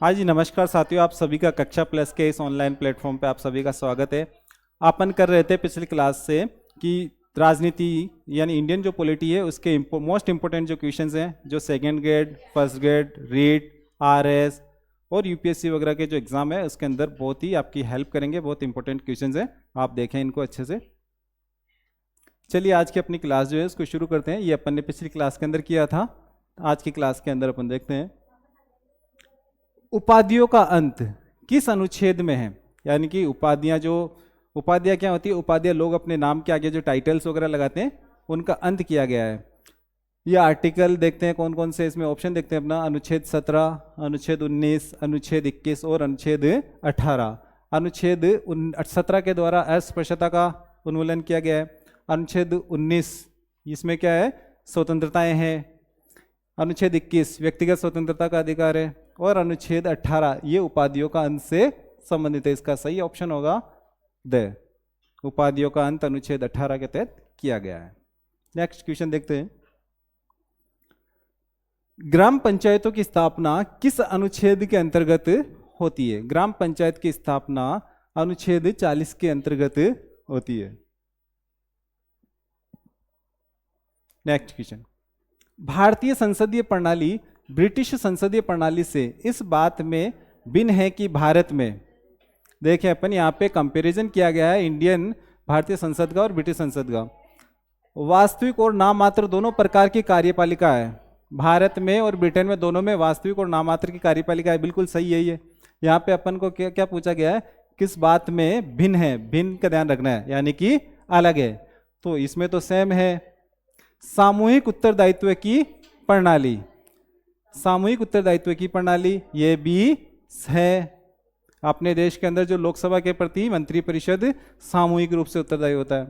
हाँ जी, नमस्कार साथियों, आप सभी का कक्षा प्लस के इस ऑनलाइन प्लेटफॉर्म पे आप सभी का स्वागत है। अपन कर रहे थे पिछली क्लास से कि राजनीति यानी इंडियन जो पॉलिटी है उसके मोस्ट इंपोर्टेंट जो क्वेश्चंस हैं, जो second grade, first grade, REET, RS और यूपीएससी वगैरह के जो एग्जाम है उसके अंदर बहुत ही आपकी हेल्प करेंगे। बहुत इंपॉर्टेंट क्वेश्चंस हैं, आप देखें इनको अच्छे से। चलिए आज की अपनी क्लास जो है उसको शुरू करते हैं। ये अपन ने पिछली क्लास के अंदर किया था। आज की क्लास के अंदर अपन देखते हैं उपाधियों का अंत किस अनुच्छेद में है। यानी कि उपाधियां क्या होती है? उपाधियां लोग अपने नाम के आगे जो टाइटल्स वगैरह लगाते हैं उनका अंत किया गया है। ये आर्टिकल देखते हैं कौन कौन से, इसमें ऑप्शन देखते हैं अपना। अनुच्छेद 17, अनुच्छेद 19, अनुच्छेद 21 और अनुच्छेद 18। अनुच्छेद 17 के द्वारा अस्पृश्यता का उन्मूलन किया गया है। अनुच्छेद 19 इसमें क्या है? स्वतंत्रताएं हैं। अनुच्छेद 21 व्यक्तिगत स्वतंत्रता का अधिकार है। और अनुच्छेद 18 ये उपाधियों का अंत से संबंधित है। इसका सही ऑप्शन होगा द। उपाधियों का अंत अनुच्छेद 18 के तहत किया गया है। नेक्स्ट क्वेश्चन देखते हैं। ग्राम पंचायतों की स्थापना किस अनुच्छेद के अंतर्गत होती है? ग्राम पंचायत की स्थापना अनुच्छेद 40 के अंतर्गत होती है। Next question. भारतीय संसदीय प्रणाली ब्रिटिश संसदीय प्रणाली से इस बात में भिन्न है कि भारत में, देखिए अपन यहाँ पे कंपैरिजन किया गया है इंडियन भारतीय संसद का और ब्रिटिश संसद का। वास्तविक और नाममात्र दोनों प्रकार की कार्यपालिका है भारत में और ब्रिटेन में, दोनों में वास्तविक और नाममात्र की कार्यपालिका है। बिल्कुल सही है। ये यहाँ पे अपन को क्या क्या पूछा गया है? किस बात में भिन्न है? भिन्न का ध्यान रखना है, यानी कि अलग है। तो इसमें तो सेम है। सामूहिक उत्तरदायित्व की प्रणाली, सामूहिक उत्तरदायित्व की प्रणाली ये भी है। अपने देश के अंदर जो लोकसभा के प्रति मंत्रिपरिषद सामूहिक रूप से उत्तरदायी होता है।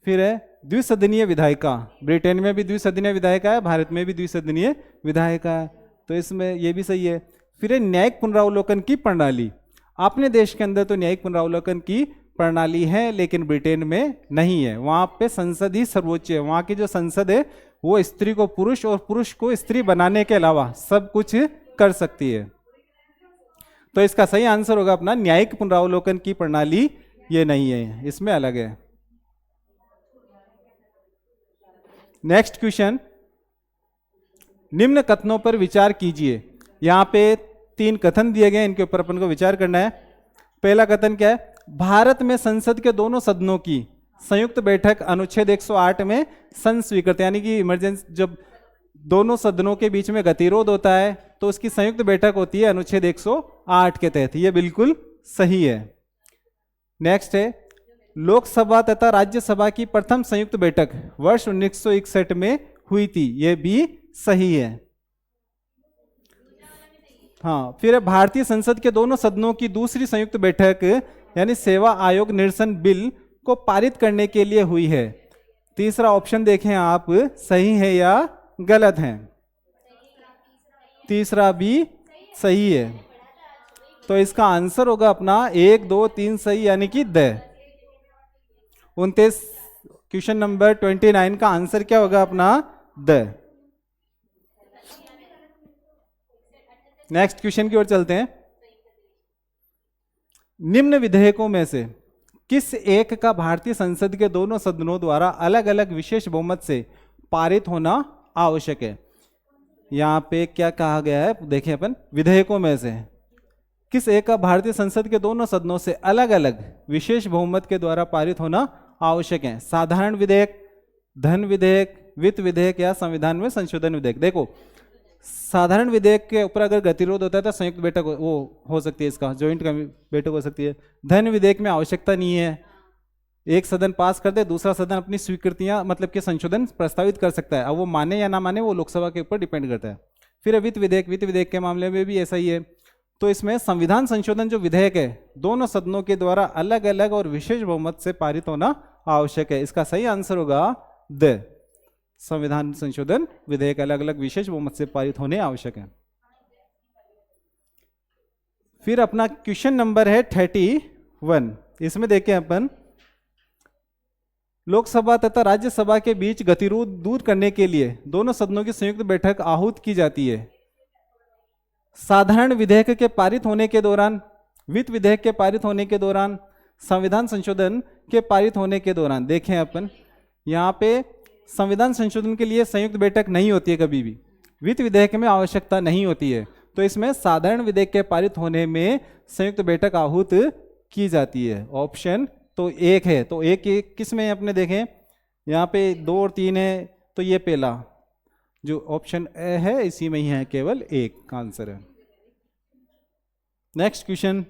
फिर है द्विसदनीय विधायिका। ब्रिटेन में भी द्विसदनीय विधायिका है, भारत में भी द्विसदनीय विधायिका है, तो इसमें ये भी सही है। फिर है न्यायिक पुनरावलोकन की प्रणाली। अपने देश के अंदर तो न्यायिक पुनरावलोकन की प्रणाली है, लेकिन ब्रिटेन में नहीं है। वहां पे संसद ही सर्वोच्च है। वहां की जो संसद है वो स्त्री को पुरुष और पुरुष को स्त्री बनाने के अलावा सब कुछ कर सकती है। तो इसका सही आंसर होगा अपना न्यायिक पुनरावलोकन की प्रणाली ये नहीं है, इसमें अलग है। Next question. निम्न कथनों पर विचार कीजिए। यहां पे 3 कथन दिए गए, इनके ऊपर अपन को विचार करना है। पहला कथन क्या है? भारत में संसद के दोनों सदनों की संयुक्त बैठक अनुच्छेद 108 में संस्वीकृत, यानी कि इमरजेंसी जब दोनों सदनों के बीच में गतिरोध होता है तो उसकी संयुक्त बैठक होती है अनुच्छेद 108 के तहत। ये बिल्कुल सही है। नेक्स्ट है लोकसभा तथा राज्यसभा की प्रथम संयुक्त बैठक वर्ष 1961 में हुई थी। ये भी सही है। हाँ, फिर भारतीय संसद के दोनों सदनों की दूसरी संयुक्त बैठक यानी सेवा आयोग निरसन बिल को पारित करने के लिए हुई है। तीसरा ऑप्शन देखें आप, सही है या गलत है? तीसरा भी सही है। तो इसका आंसर होगा अपना 1, 2, 3 सही, यानी कि द। 29 क्वेश्चन नंबर 29 का आंसर क्या होगा अपना? द। नेक्स्ट क्वेश्चन की ओर चलते हैं। निम्न विधेयकों में से किस एक का भारतीय संसद के दोनों सदनों द्वारा अलग अलग विशेष बहुमत से पारित होना आवश्यक है? यहां पे क्या कहा गया है देखें अपन। विधेयकों में से किस एक का भारतीय संसद के दोनों सदनों से अलग अलग विशेष बहुमत के द्वारा पारित होना आवश्यक है? साधारण विधेयक, धन विधेयक, वित्त विधेयक या संविधान में संशोधन विधेयक। देखो, साधारण विधेयक के ऊपर अगर गतिरोध होता है तो संयुक्त बैठक वो हो सकती है, इसका ज्वाइंट बैठक हो सकती है। धन विधेयक में आवश्यकता नहीं है, एक सदन पास कर दे, दूसरा सदन अपनी स्वीकृतियां मतलब कि संशोधन प्रस्तावित कर सकता है। अब वो माने या ना माने वो लोकसभा के ऊपर डिपेंड करता है। फिर वित्त विधेयक, वित्त विधेयक के मामले में भी ऐसा ही है। तो इसमें संविधान संशोधन जो विधेयक है दोनों सदनों के द्वारा अलग अलग और विशेष बहुमत से पारित होना आवश्यक है। इसका सही आंसर होगा द। संविधान संशोधन विधेयक अलग अलग विशेष बहुमत से पारित होने आवश्यक है। फिर अपना क्वेश्चन नंबर है 31। इसमें देखें अपन, लोकसभा तथा राज्यसभा के बीच गतिरोध दूर करने के लिए दोनों सदनों की संयुक्त बैठक आहूत की जाती है। साधारण विधेयक के पारित होने के दौरान, वित्त विधेयक के पारित होने के दौरान, संविधान संशोधन के पारित होने के दौरान। देखें अपन यहाँ पे संविधान संशोधन के लिए संयुक्त बैठक नहीं होती है कभी भी, वित्त विधेयक में आवश्यकता नहीं होती है, तो इसमें साधारण विधेयक के पारित होने में संयुक्त बैठक आहूत की जाती है। ऑप्शन तो एक है, तो एक किस में अपने देखें यहाँ पे 2 और 3 है, तो ये पहला जो ऑप्शन ए है इसी में ही है, केवल एक का आंसर है। नेक्स्ट क्वेश्चन,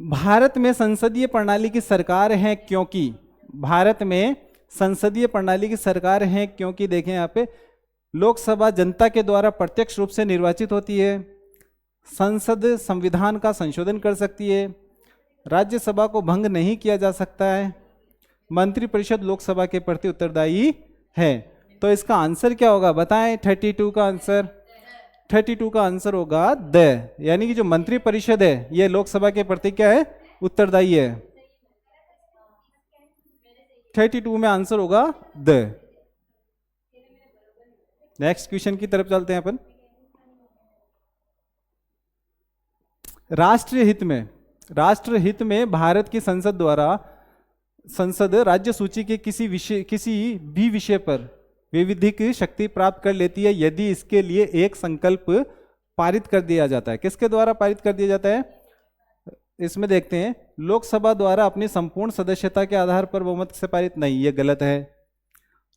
भारत में संसदीय प्रणाली की सरकार है क्योंकि, भारत में संसदीय प्रणाली की सरकार है क्योंकि देखें यहाँ पे लोकसभा जनता के द्वारा प्रत्यक्ष रूप से निर्वाचित होती है, संसद संविधान का संशोधन कर सकती है, राज्यसभा को भंग नहीं किया जा सकता है, मंत्रिपरिषद लोकसभा के प्रति उत्तरदायी है। तो इसका आंसर क्या होगा बताएं? 32 का आंसर, 32 का आंसर होगा द, यानी कि जो मंत्रिपरिषद है ये लोकसभा के प्रति क्या है? उत्तरदायी है। 32 में आंसर होगा द। नेक्स्ट क्वेश्चन की तरफ चलते हैं अपन। राष्ट्रहित में भारत की संसद द्वारा, संसद राज्य सूची के किसी भी विषय पर विविधिक शक्ति प्राप्त कर लेती है यदि इसके लिए एक संकल्प पारित कर दिया जाता है। किसके द्वारा पारित कर दिया जाता है? इसमें देखते हैं, लोकसभा द्वारा अपनी संपूर्ण सदस्यता के आधार पर बहुमत से पारित नहीं, ये गलत है।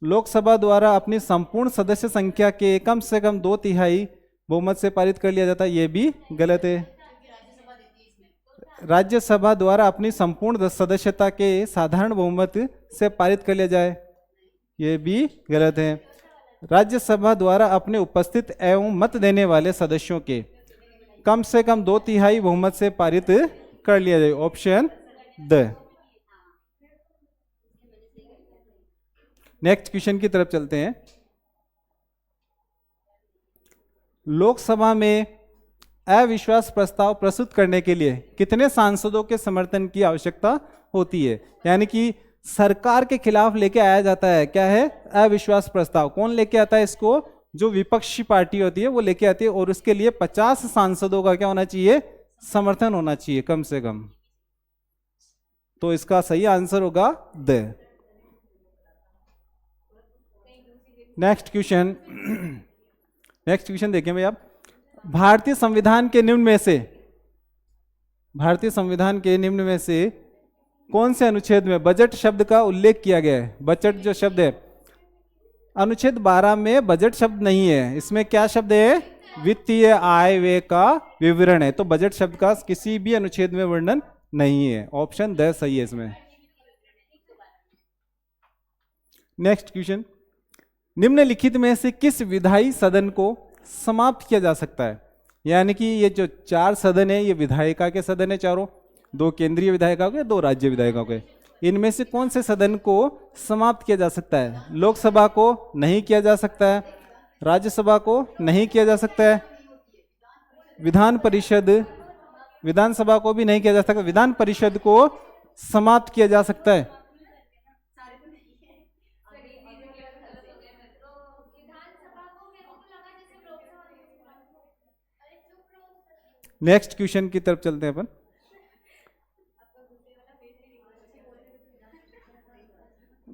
लोकसभा द्वारा अपनी संपूर्ण सदस्य संख्या के कम से कम 2/3 बहुमत से पारित कर लिया जाता है, ये भी गलत है। राज्यसभा द्वारा अपनी संपूर्ण सदस्यता के साधारण बहुमत से पारित कर लिया जाए, ये भी गलत है। राज्यसभा द्वारा अपने उपस्थित एवं मत देने वाले सदस्यों के कम से कम 2/3 बहुमत से पारित कर लिया जाए, ऑप्शन द। नेक्स्ट क्वेश्चन की तरफ चलते हैं। लोकसभा में अविश्वास प्रस्ताव प्रस्तुत करने के लिए कितने सांसदों के समर्थन की आवश्यकता होती है? यानी कि सरकार के खिलाफ लेके आया जाता है, क्या है? अविश्वास प्रस्ताव। कौन लेके आता है इसको? जो विपक्षी पार्टी होती है वो लेके आती है, और उसके लिए 50 सांसदों का क्या होना चाहिए? समर्थन होना चाहिए कम से कम। तो इसका सही आंसर होगा द। नेक्स्ट क्वेश्चन देखें भाई आप। भारतीय संविधान के निम्न में से कौन से अनुच्छेद में बजट शब्द का उल्लेख किया गया है? बजट जो शब्द है, अनुच्छेद 12 में बजट शब्द नहीं है, इसमें क्या शब्द है? वित्तीय आय व्यय का विवरण है। तो बजट शब्द का किसी भी अनुच्छेद में वर्णन नहीं है, ऑप्शन द सही है इसमें। नेक्स्ट क्वेश्चन, निम्नलिखित में से किस विधायी सदन को समाप्त किया जा सकता है? यानी कि ये जो 4 सदन है ये विधायिका के सदन है चारों, 2 केंद्रीय विधायिका के, 2 राज्य विधायिका के। इनमें से कौन से सदन को समाप्त किया जा सकता है? लोकसभा को नहीं किया जा सकता है, राज्यसभा को नहीं किया जा सकता है, विधानसभा को भी नहीं किया जा सकता, विधान परिषद को समाप्त किया जा सकता है। नेक्स्ट क्वेश्चन की तरफ चलते हैं अपन।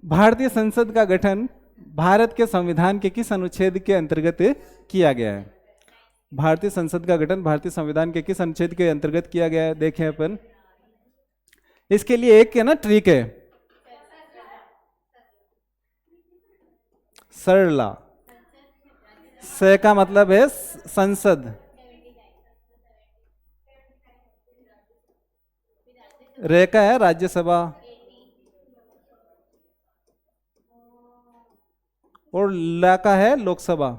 भारतीय संसद का गठन भारत के संविधान के किस अनुच्छेद के अंतर्गत किया गया है? भारतीय संसद का गठन भारतीय संविधान के किस अनुच्छेद के अंतर्गत किया गया है? देखें अपन, इसके लिए एक है ना ट्रिक है, सरला। स का मतलब है संसद, रे का है राज्यसभा, और ला का है लोकसभा।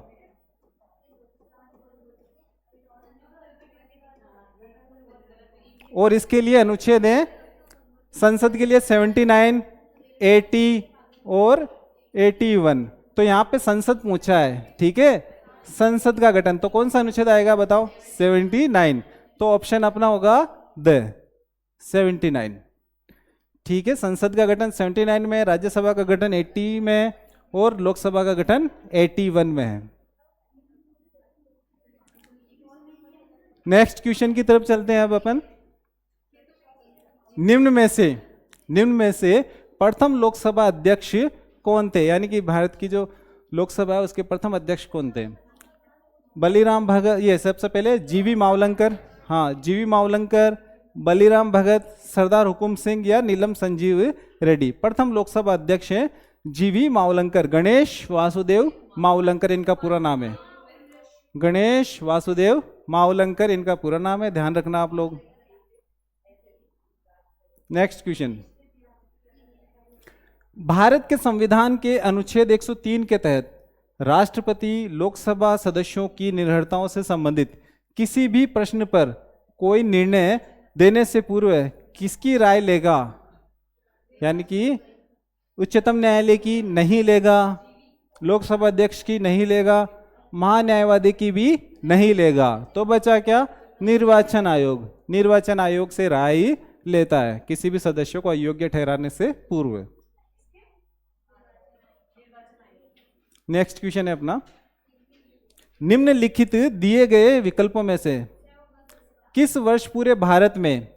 और इसके लिए अनुच्छेद है संसद के लिए 79, 80 और 81। तो यहां पे संसद पूछा है, ठीक है, संसद का गठन, तो कौन सा अनुच्छेद आएगा बताओ? 79। तो ऑप्शन अपना होगा द 79। ठीक है, संसद का गठन 79 में, राज्यसभा का गठन 80 में, और लोकसभा का गठन 81 में है। नेक्स्ट क्वेश्चन की तरफ चलते हैं अब अपन। निम्न में से प्रथम लोकसभा अध्यक्ष कौन थे, यानी कि भारत की जो लोकसभा है उसके प्रथम अध्यक्ष कौन थे? बलीराम भगत, ये सबसे पहले जीवी मावलंकर, हाँ जीवी मावलंकर, बलीराम भगत, सरदार हुकुम सिंह या नीलम संजीव रेड्डी। प्रथम लोकसभा अध्यक्ष हैं जीवी मावलंकर, गणेश वासुदेव मावलंकर इनका पूरा नाम है। गणेश वासुदेव मावलंकर इनका पूरा नाम है, ध्यान रखना आप लोग। नेक्स्ट क्वेश्चन, भारत के संविधान के अनुच्छेद 103 के तहत राष्ट्रपति लोकसभा सदस्यों की निर्भरताओं से संबंधित किसी भी प्रश्न पर कोई निर्णय देने से पूर्व किसकी राय लेगा? यानी कि उच्चतम न्यायालय की नहीं लेगा, लोकसभा अध्यक्ष की नहीं लेगा, महान्यायवादी की भी नहीं लेगा, तो बचा क्या? निर्वाचन आयोग। निर्वाचन आयोग से राय लेता है किसी भी सदस्य को अयोग्य ठहराने से पूर्व। नेक्स्ट क्वेश्चन है अपना, निम्नलिखित दिए गए विकल्पों में से किस वर्ष पूरे भारत में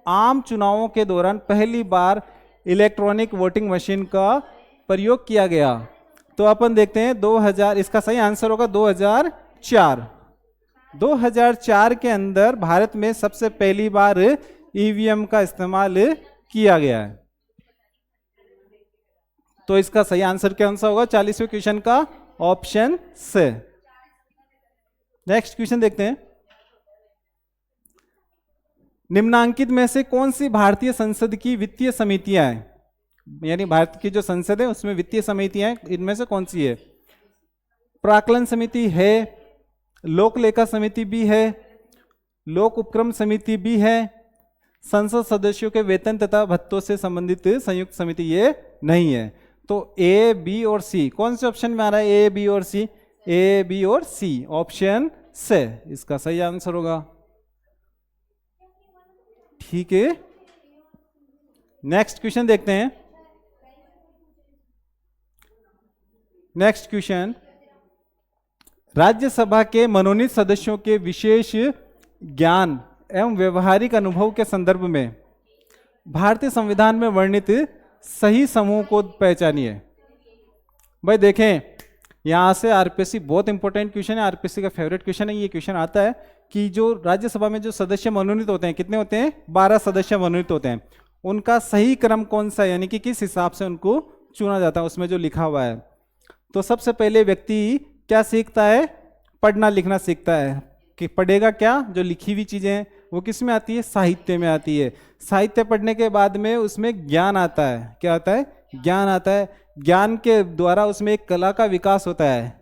आम चुनावों के दौरान पहली बार इलेक्ट्रॉनिक वोटिंग मशीन का प्रयोग किया गया? तो अपन देखते हैं 2000, इसका सही आंसर होगा 2004। 2004 के अंदर भारत में सबसे पहली बार ईवीएम का इस्तेमाल किया गया है। तो इसका सही आंसर क्या आंसर होगा 40वें क्वेश्चन का ऑप्शन से। नेक्स्ट क्वेश्चन देखते हैं, निम्नांकित में से कौन सी भारतीय संसद की वित्तीय समितियां हैं? यानी भारत की जो संसद है उसमें वित्तीय समितियां हैं, इनमें से कौन सी है? प्राक्कलन समिति है, लोक लेखा समिति भी है, लोक उपक्रम समिति भी है, संसद सदस्यों के वेतन तथा भत्तों से संबंधित संयुक्त समिति ये नहीं है। तो ए, बी और सी कौन से ऑप्शन में आ रहा है? ए, बी और सी, ए, बी और सी, ऑप्शन से इसका सही आंसर होगा। ठीक है, नेक्स्ट क्वेश्चन देखते हैं। नेक्स्ट क्वेश्चन, राज्यसभा के मनोनीत सदस्यों के विशेष ज्ञान एवं व्यवहारिक अनुभव के संदर्भ में भारतीय संविधान में वर्णित सही समूह को पहचानिए। भाई देखें, यहां से आरपीएससी बहुत इंपॉर्टेंट क्वेश्चन है, आरपीएससी का फेवरेट क्वेश्चन है। ये क्वेश्चन आता है कि जो राज्यसभा में जो सदस्य मनोनीत होते हैं, कितने होते हैं? 12 सदस्य मनोनीत होते हैं। उनका सही क्रम कौन सा है, यानी कि किस हिसाब से उनको चुना जाता है, उसमें जो लिखा हुआ है। तो सबसे पहले व्यक्ति क्या सीखता है? पढ़ना लिखना सीखता है। कि पढ़ेगा क्या? जो लिखी हुई चीजें हैं वो किस में आती है? साहित्य में आती है। साहित्य पढ़ने के बाद में उसमें ज्ञान आता है। क्या आता है? ज्ञान आता है। ज्ञान के द्वारा उसमें एक कला का विकास होता है,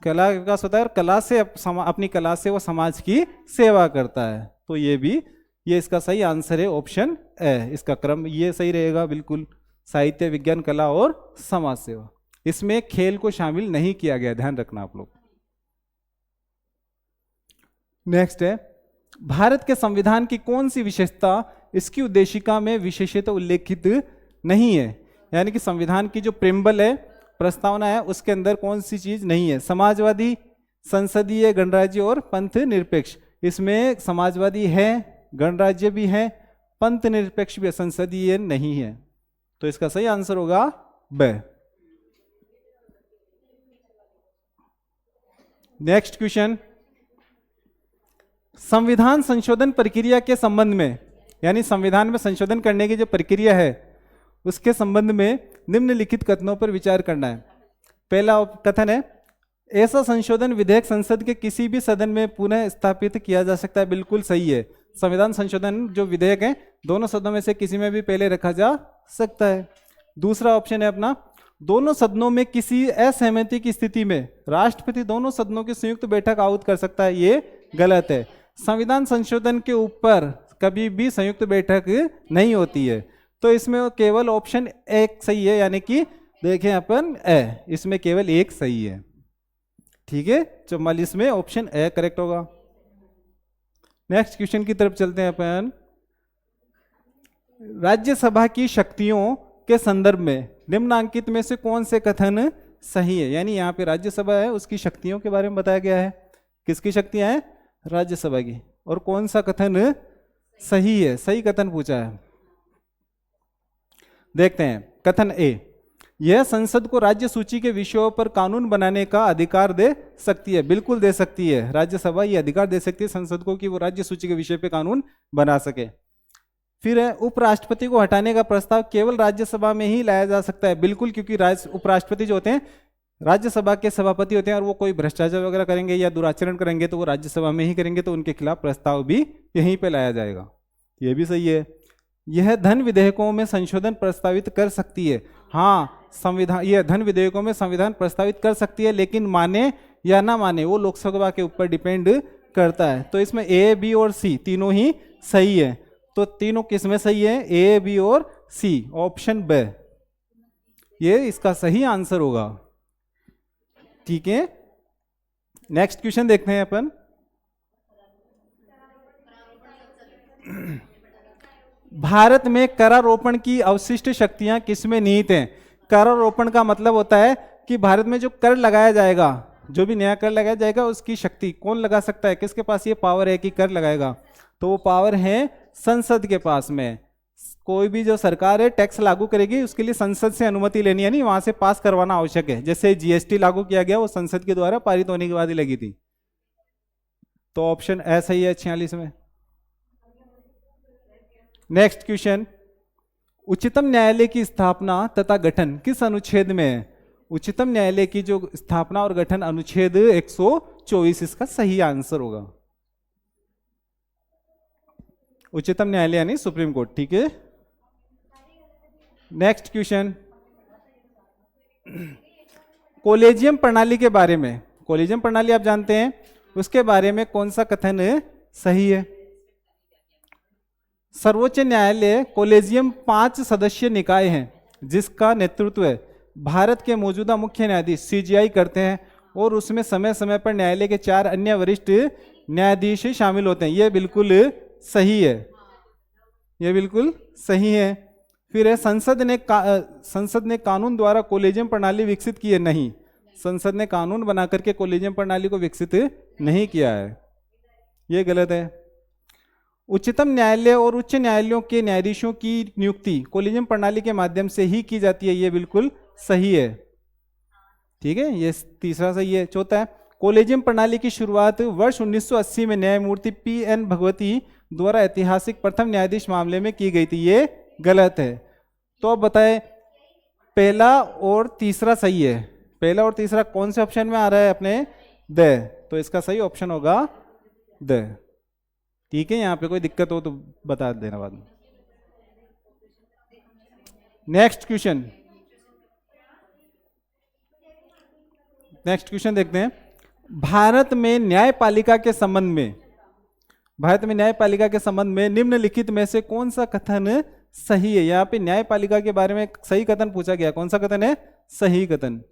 कला का विकास होता है, और कला से अपनी कला से वो समाज की सेवा करता है। तो ये इसका सही आंसर है ऑप्शन ए। इसका क्रम ये सही रहेगा बिल्कुल, साहित्य, विज्ञान, कला और समाज सेवा। इसमें खेल को शामिल नहीं किया गया, ध्यान रखना आप लोग। नेक्स्ट है, भारत के संविधान की कौन सी विशेषता इसकी उद्देशिका में विशेषतः उल्लेखित नहीं है? यानी कि संविधान की जो प्रेम्बल है, प्रस्तावना है, उसके अंदर कौन सी चीज नहीं है? समाजवादी, संसदीय, गणराज्य और पंथ निरपेक्ष। इसमें समाजवादी है, गणराज्य भी है, पंथ निरपेक्ष भी है, संसदीय नहीं है। तो इसका सही आंसर होगा ब। नेक्स्ट क्वेश्चन, संविधान संशोधन प्रक्रिया के संबंध में, यानी संविधान में संशोधन करने की जो प्रक्रिया है उसके संबंध में निम्नलिखित कथनों पर विचार करना है। पहला कथन है, ऐसा संशोधन विधेयक संसद के किसी भी सदन में पुनः स्थापित किया जा सकता है। बिल्कुल सही है। संविधान संशोधन जो विधेयक है दोनों सदनों में से किसी में भी पहले रखा जा सकता है। दूसरा ऑप्शन है अपना, दोनों सदनों में किसी असहमति की स्थिति में राष्ट्रपति दोनों सदनों की संयुक्त बैठक आहूत कर सकता है। ये गलत है। संविधान संशोधन के ऊपर कभी भी संयुक्त बैठक नहीं होती है। तो इसमें केवल ऑप्शन एक सही है, यानी कि देखें अपन ए, इसमें केवल एक सही है। ठीक है, 44 में ऑप्शन ए करेक्ट होगा। नेक्स्ट क्वेश्चन की तरफ चलते हैं अपन। राज्यसभा की शक्तियों के संदर्भ में निम्नांकित में से कौन से कथन सही है? यानी यहाँ पे राज्यसभा है, उसकी शक्तियों के बारे में बताया गया है। किसकी शक्तियां हैं? राज्यसभा की। और कौन सा कथन सही है? सही कथन पूछा है। देखते हैं कथन ए, यह संसद को राज्य सूची के विषयों पर कानून बनाने का अधिकार दे सकती है। बिल्कुल दे सकती है, राज्यसभा ये अधिकार दे सकती है संसद को कि वो राज्य सूची के विषय पे कानून बना सके। फिर है, उपराष्ट्रपति को हटाने का प्रस्ताव केवल राज्यसभा में ही लाया जा सकता है। बिल्कुल, क्योंकि उपराष्ट्रपति जो होते हैं राज्यसभा के सभापति होते हैं, और वो कोई भ्रष्टाचार वगैरह करेंगे या दुराचरण करेंगे तो वो राज्यसभा में ही करेंगे, तो उनके खिलाफ प्रस्ताव भी यहीं पे लाया जाएगा। ये भी सही है। यह धन विधेयकों में संशोधन प्रस्तावित कर सकती है। हाँ, संविधान, यह धन विधेयकों में संविधान प्रस्तावित कर सकती है, लेकिन माने या ना माने वो लोकसभा के ऊपर डिपेंड करता है। तो इसमें ए, बी और सी तीनों ही सही है। तो तीनों किस में सही है? ए, बी और सी, ऑप्शन बी ये इसका सही आंसर होगा। ठीक है, नेक्स्ट क्वेश्चन देखते हैं अपन। भारत में करारोपण की अवशिष्ट शक्तियां किसमें निहित हैं? करारोपण का मतलब होता है कि भारत में जो कर लगाया जाएगा, जो भी नया कर लगाया जाएगा, उसकी शक्ति कौन लगा सकता है? किसके पास ये पावर है कि कर लगाएगा? तो वो पावर है संसद के पास में। कोई भी जो सरकार है टैक्स लागू करेगी, उसके लिए संसद से अनुमति लेनी है, नहीं वहां से पास करवाना आवश्यक है। जैसे जीएसटी लागू किया गया, वो संसद के द्वारा पारित होने के बाद ही लगी थी। तो ऑप्शन ए सही है 46 में। नेक्स्ट क्वेश्चन, उच्चतम न्यायालय की स्थापना तथा गठन किस अनुच्छेद में है? उच्चतम न्यायालय की जो स्थापना और गठन अनुच्छेद 124 इसका सही आंसर होगा। उच्चतम न्यायालय यानी सुप्रीम कोर्ट। ठीक है, नेक्स्ट क्वेश्चन, कॉलेजियम प्रणाली के बारे में, कॉलेजियम प्रणाली आप जानते हैं, उसके बारे में कौन सा कथन सही है? सर्वोच्च न्यायालय कॉलेजियम 5 सदस्यीय निकाय है जिसका नेतृत्व भारत के मौजूदा मुख्य न्यायाधीश सीजेआई करते हैं, और उसमें समय समय पर न्यायालय के 4 अन्य वरिष्ठ न्यायाधीश शामिल होते हैं। यह बिल्कुल सही है, यह बिल्कुल सही है। फिर है, संसद ने कानून द्वारा कॉलेजियम प्रणाली विकसित की है? नहीं, संसद ने कानून बना करके कॉलेजियम प्रणाली को विकसित नहीं किया है, यह गलत है। उच्चतम न्यायालय और उच्च न्यायालयों के न्यायाधीशों की नियुक्ति कॉलेजियम प्रणाली के माध्यम से ही की जाती है, यह बिल्कुल सही है। ठीक है, ये तीसरा सही है। चौथा है, कॉलेजियम प्रणाली की शुरुआत वर्ष 1980 में न्यायमूर्ति पी.एन. भगवती द्वारा ऐतिहासिक प्रथम न्यायाधीश मामले में की गई थी, ये गलत है। तो अब बताएं, पहला और तीसरा सही है। पहला और तीसरा कौन से ऑप्शन में आ रहा है अपने? द, तो इसका सही ऑप्शन होगा द। ठीक है, यहां पे कोई दिक्कत हो तो बता देना बाद में। नेक्स्ट क्वेश्चन, नेक्स्ट क्वेश्चन देखते हैं। भारत में न्यायपालिका के संबंध में, भारत में न्यायपालिका के संबंध में निम्नलिखित में से कौन सा कथन सही है? यहाँ पे न्यायपालिका के बारे में सही कथन पूछा गया, कौन सा कथन है सही कथन?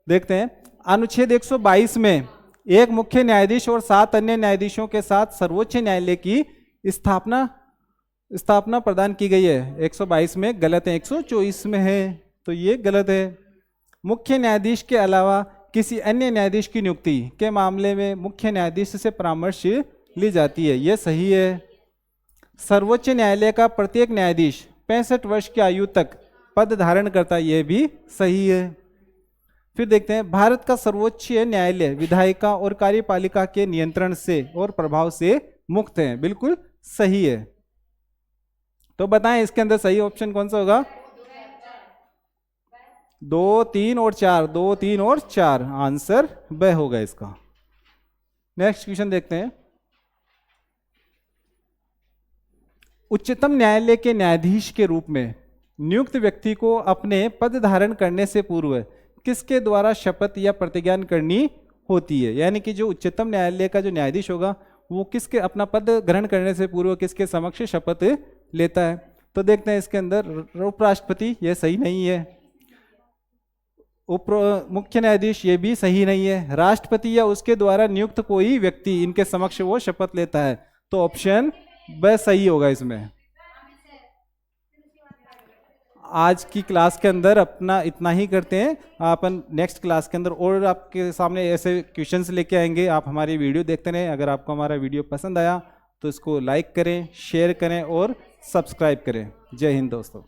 देखते हैं, अनुच्छेद 122 में एक मुख्य न्यायाधीश और 7 अन्य न्यायाधीशों के साथ सर्वोच्च न्यायालय की स्थापना प्रदान की गई है। 122 में गलत है, 124 में है, तो ये गलत है। मुख्य न्यायाधीश के अलावा किसी अन्य न्यायाधीश की नियुक्ति के मामले में मुख्य न्यायाधीश से परामर्श ली जाती है, यह सही है। सर्वोच्च न्यायालय का प्रत्येक न्यायाधीश 65 वर्ष की आयु तक पद धारण करता है, यह भी सही है। फिर देखते हैं, भारत का सर्वोच्च न्यायालय विधायिका और कार्यपालिका के नियंत्रण से और प्रभाव से मुक्त है, बिल्कुल सही है। तो बताएं इसके अंदर सही ऑप्शन कौन सा होगा? 2, 3 और 4, 2, 3 और 4, आंसर ब होगा इसका। नेक्स्ट क्वेश्चन देखते हैं, उच्चतम न्यायालय के न्यायाधीश के रूप में नियुक्त व्यक्ति को अपने पद धारण करने से पूर्व किसके द्वारा शपथ या प्रतिज्ञान करनी होती है? यानी कि जो उच्चतम न्यायालय का जो न्यायाधीश होगा वो किसके, अपना पद ग्रहण करने से पूर्व किसके समक्ष शपथ लेता है? तो देखते हैं इसके अंदर उपराष्ट्रपति, यह सही नहीं है। मुख्य न्यायाधीश, ये भी सही नहीं है। राष्ट्रपति या उसके द्वारा नियुक्त कोई व्यक्ति इनके समक्ष वो शपथ लेता है, तो ऑप्शन ब सही होगा इसमें। आज की क्लास के अंदर अपना इतना ही करते हैं। अपन नेक्स्ट क्लास के अंदर और आपके सामने ऐसे क्वेश्चंस लेके आएंगे। आप हमारी वीडियो देखते रहें। अगर आपको हमारा वीडियो पसंद आया तो इसको लाइक करें, शेयर करें और सब्सक्राइब करें। जय हिंद दोस्तों।